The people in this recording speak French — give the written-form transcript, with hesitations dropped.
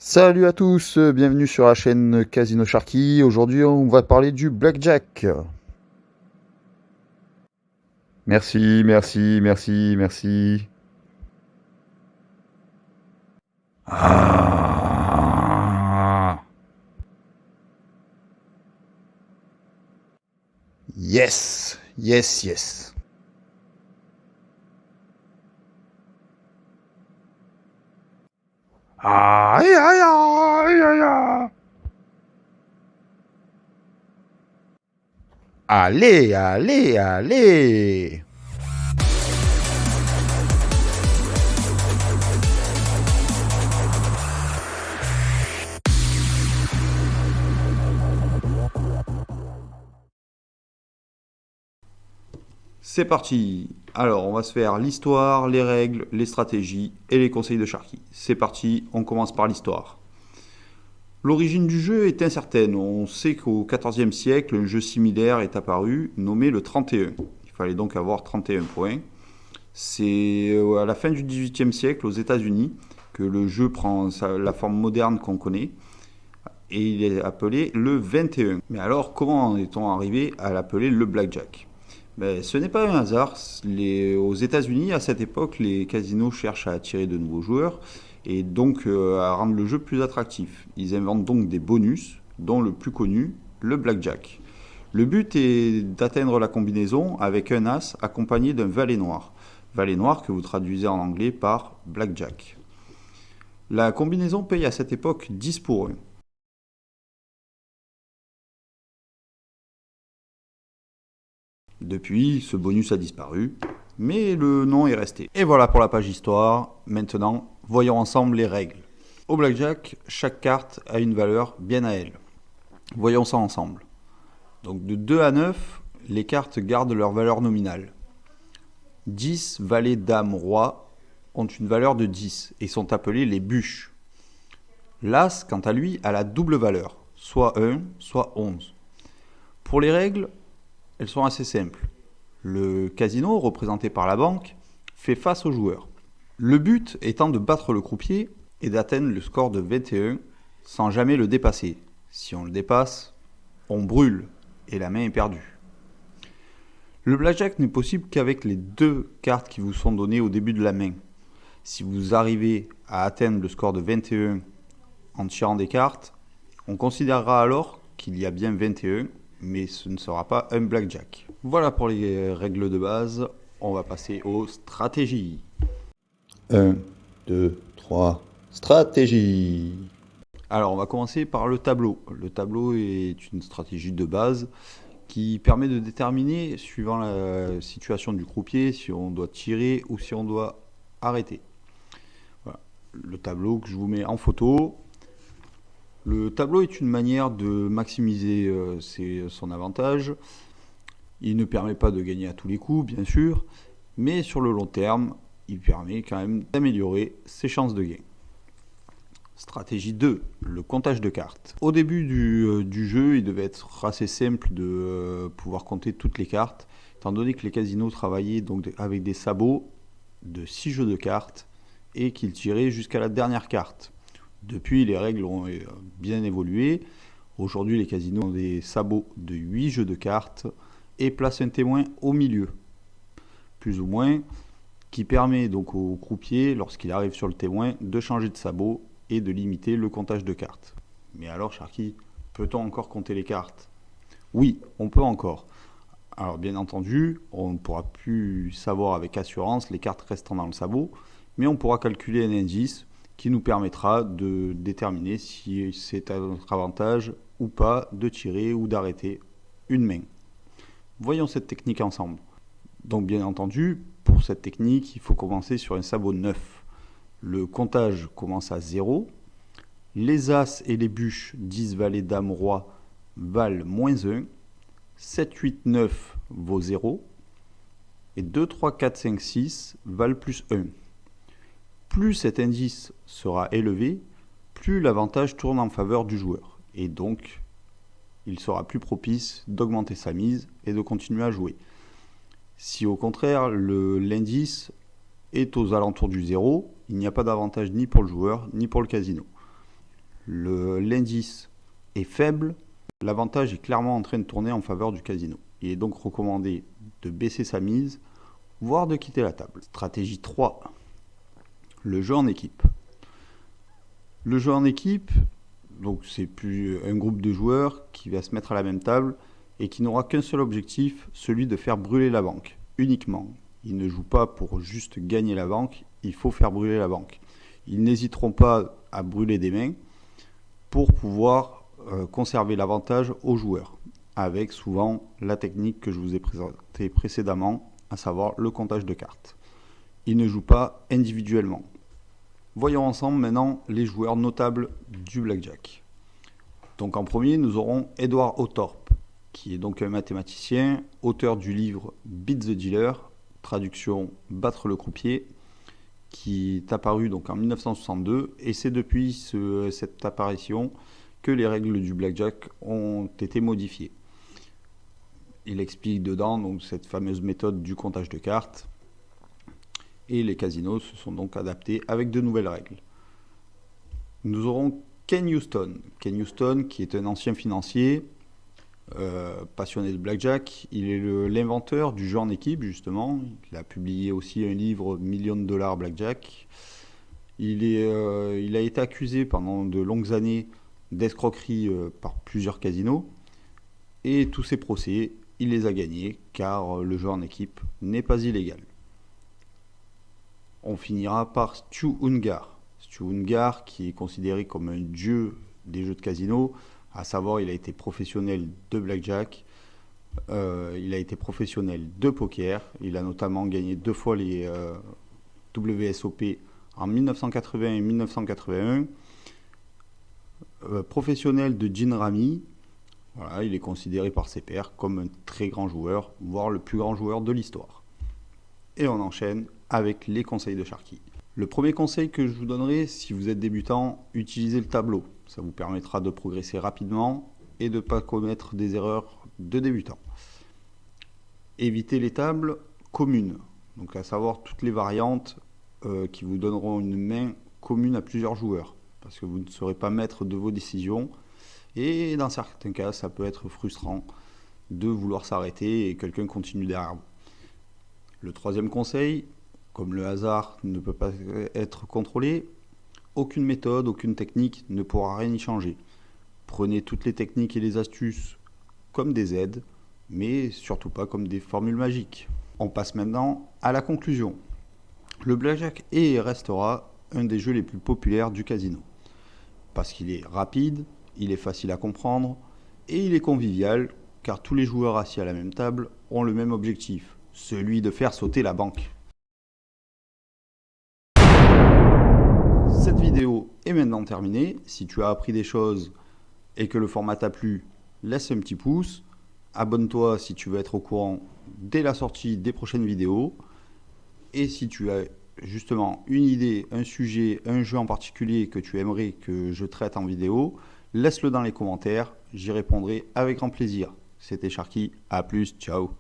Salut à tous, bienvenue sur la chaîne Casino Sharky. Aujourd'hui, on va parler du blackjack. Merci, merci, merci, merci. Ah. Yes, yes, yes. Aïe, aïe, aïe, aïe, aïe. Allez, allez, allez. C'est parti. Alors, on va se faire l'histoire, les règles, les stratégies et les conseils de Sharky. C'est parti, on commence par l'histoire. L'origine du jeu est incertaine. On sait qu'au XIVe siècle, un jeu similaire est apparu, nommé le 31. Il fallait donc avoir 31 points. C'est à la fin du XVIIIe siècle, aux États-Unis, que le jeu prend la forme moderne qu'on connaît. Et il est appelé le 21. Mais alors, comment est-on arrivé à l'appeler le blackjack ? Ce n'est pas un hasard. Aux États-Unis, à cette époque, les casinos cherchent à attirer de nouveaux joueurs et donc à rendre le jeu plus attractif. Ils inventent donc des bonus, dont le plus connu, le blackjack. Le but est d'atteindre la combinaison avec un as accompagné d'un valet noir. Valet noir que vous traduisez en anglais par blackjack. La combinaison paye à cette époque 10 pour 1. Depuis, ce bonus a disparu, mais le nom est resté. Et voilà pour la page histoire. Maintenant, voyons ensemble les règles. Au blackjack, chaque carte a une valeur bien à elle. Voyons ça ensemble. Donc de 2 à 9, les cartes gardent leur valeur nominale. 10, valet, dame, roi ont une valeur de 10 et sont appelés les bûches. L'as, quant à lui, a la double valeur, soit 1, soit 11. Pour les règles, elles sont assez simples. Le casino, représenté par la banque, fait face au joueur. Le but étant de battre le croupier et d'atteindre le score de 21 sans jamais le dépasser. Si on le dépasse, on brûle et la main est perdue. Le blackjack n'est possible qu'avec les 2 cartes qui vous sont données au début de la main. Si vous arrivez à atteindre le score de 21 en tirant des cartes, on considérera alors qu'il y a bien 21, mais ce ne sera pas un blackjack. Voilà pour les règles de base, on va passer aux stratégies. 1, 2, 3, stratégie. Alors on va commencer par le tableau. Le tableau est une stratégie de base qui permet de déterminer, suivant la situation du croupier, si on doit tirer ou si on doit arrêter. Voilà. Le tableau que je vous mets en photo. Le tableau est une manière de maximiser son avantage. Il ne permet pas de gagner à tous les coups, bien sûr, mais sur le long terme, il permet quand même d'améliorer ses chances de gain. Stratégie 2, le comptage de cartes. Au début du jeu, il devait être assez simple de pouvoir compter toutes les cartes, étant donné que les casinos travaillaient donc avec des sabots de 6 jeux de cartes et qu'ils tiraient jusqu'à la dernière carte. Depuis, les règles ont bien évolué. Aujourd'hui, les casinos ont des sabots de 8 jeux de cartes et placent un témoin au milieu, plus ou moins, qui permet donc au croupier, lorsqu'il arrive sur le témoin, de changer de sabot et de limiter le comptage de cartes. Mais alors, Sharky, peut-on encore compter les cartes ? Oui, on peut encore. Alors, bien entendu, on ne pourra plus savoir avec assurance les cartes restant dans le sabot, mais on pourra calculer un indice qui nous permettra de déterminer si c'est à notre avantage ou pas de tirer ou d'arrêter une main. Voyons cette technique ensemble. Donc bien entendu, pour cette technique, il faut commencer sur un sabot neuf. Le comptage commence à 0. Les as et les bûches, 10, valet, dame, roi, valent moins 1. 7, 8, 9 vaut 0. Et 2, 3, 4, 5, 6 valent plus 1. Plus cet indice sera élevé, plus l'avantage tourne en faveur du joueur. Et donc, il sera plus propice d'augmenter sa mise et de continuer à jouer. Si au contraire, l'indice est aux alentours du 0, il n'y a pas d'avantage ni pour le joueur, ni pour le casino. l'indice est faible, l'avantage est clairement en train de tourner en faveur du casino. Il est donc recommandé de baisser sa mise, voire de quitter la table. Stratégie 3, le jeu en équipe. Le jeu en équipe, donc c'est plus un groupe de joueurs qui va se mettre à la même table et qui n'aura qu'un seul objectif, celui de faire brûler la banque, uniquement. Ils ne jouent pas pour juste gagner la banque, il faut faire brûler la banque. Ils n'hésiteront pas à brûler des mains pour pouvoir conserver l'avantage aux joueurs, avec souvent la technique que je vous ai présentée précédemment, à savoir le comptage de cartes. Ils ne jouent pas individuellement. Voyons ensemble maintenant les joueurs notables du blackjack. Donc en premier, nous aurons Edward Othorpe, qui est donc un mathématicien, auteur du livre Beat the Dealer, traduction Battre le croupier, qui est apparu donc en 1962, et c'est depuis cette apparition que les règles du blackjack ont été modifiées. Il explique dedans donc cette fameuse méthode du comptage de cartes, et les casinos se sont donc adaptés avec de nouvelles règles. Nous aurons Ken Houston. Ken Houston, qui est un ancien financier, passionné de blackjack. Il est l'inventeur du jeu en équipe, justement. Il a publié aussi un livre, Million de dollars blackjack. Il a été accusé pendant de longues années d'escroquerie par plusieurs casinos. Et tous ces procès, il les a gagnés, car le jeu en équipe n'est pas illégal. On finira par Stu Ungar. Stu Ungar, qui est considéré comme un dieu des jeux de casino, à savoir il a été professionnel de blackjack, il a été professionnel de poker, il a notamment gagné 2 fois les WSOP en 1980 et 1981, professionnel de gin rummy. Voilà, il est considéré par ses pairs comme un très grand joueur, voire le plus grand joueur de l'histoire. Et on enchaîne avec les conseils de Sharky. Le premier conseil que je vous donnerai, si vous êtes débutant, utilisez le tableau. Ça vous permettra de progresser rapidement et de ne pas commettre des erreurs de débutant. Évitez les tables communes, donc à savoir toutes les variantes qui vous donneront une main commune à plusieurs joueurs, parce que vous ne serez pas maître de vos décisions. Et dans certains cas, ça peut être frustrant de vouloir s'arrêter et quelqu'un continue derrière vous. Le troisième conseil, comme le hasard ne peut pas être contrôlé, aucune méthode, aucune technique ne pourra rien y changer. Prenez toutes les techniques et les astuces comme des aides, mais surtout pas comme des formules magiques. On passe maintenant à la conclusion. Le blackjack est et restera un des jeux les plus populaires du casino. Parce qu'il est rapide, il est facile à comprendre et il est convivial, car tous les joueurs assis à la même table ont le même objectif, celui de faire sauter la banque. Cette vidéo est maintenant terminée. Si tu as appris des choses et que le format t'a plu, laisse un petit pouce. Abonne-toi si tu veux être au courant dès la sortie des prochaines vidéos. Et si tu as justement une idée, un sujet, un jeu en particulier que tu aimerais que je traite en vidéo, laisse-le dans les commentaires. J'y répondrai avec grand plaisir. C'était Sharky. À plus. Ciao.